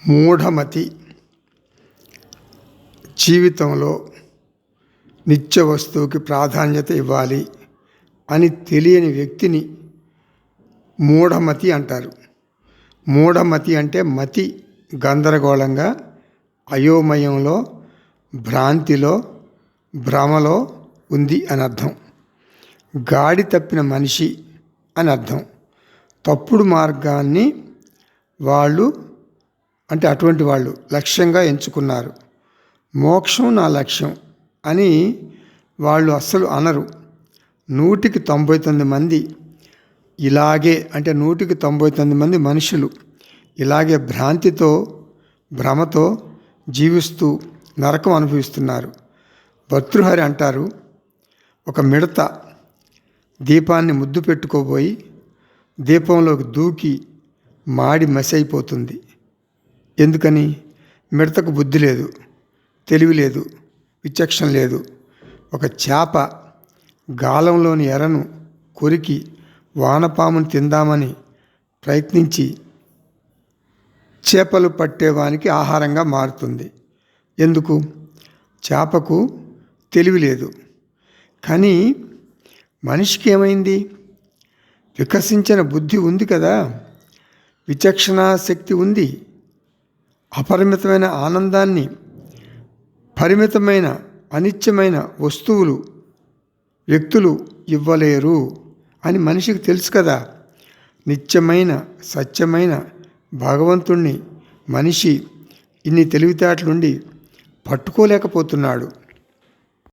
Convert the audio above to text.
మూఢమతి. జీవితంలో నిత్య వస్తువుకి ప్రాధాన్యత ఇవ్వాలి అని తెలియని వ్యక్తిని మూఢమతి అంటారు. మూఢమతి అంటే మతి గందరగోళంగా, అయోమయంలో, భ్రాంతిలో, భ్రమలో ఉంది అని అర్థం. గాడి తప్పిన మనిషి అని అర్థం. తప్పుడు మార్గాన్ని అటువంటి వాళ్ళు లక్ష్యంగా ఎంచుకున్నారు. మోక్షం నా లక్ష్యం అని వాళ్ళు అస్సలు అనరు. 199 మంది ఇలాగే, అంటే 199 మంది మనుషులు ఇలాగే భ్రాంతితో, భ్రమతో జీవిస్తూ నరకం అనుభవిస్తున్నారు. భర్తృహరి అంటారు, ఒక మిడత దీపాన్ని ముద్దు పెట్టుకోబోయి దీపంలోకి దూకి మాడి మసి అయిపోతుంది. ఎందుకని? మిడతకు బుద్ధి లేదు, తెలివి లేదు, విచక్షణ లేదు. ఒక చేప గాలంలోని ఎరను కొరికి వానపామును తిందామని ప్రయత్నించి చేపలు పట్టేవానికి ఆహారంగా మారుతుంది. ఎందుకు? చేపకు తెలివి లేదు. కానీ మనిషికి ఏమైంది? వికసించిన బుద్ధి ఉంది కదా, విచక్షణ శక్తి ఉంది. అపరిమితమైన ఆనందాన్ని పరిమితమైన అనిత్యమైన వస్తువులు, వ్యక్తులు ఇవ్వలేరు అని మనిషికి తెలుసు కదా. నిత్యమైన సత్యమైన భగవంతుణ్ణి మనిషి ఇన్ని తెలివితేటలుండి పట్టుకోలేకపోతున్నాడు.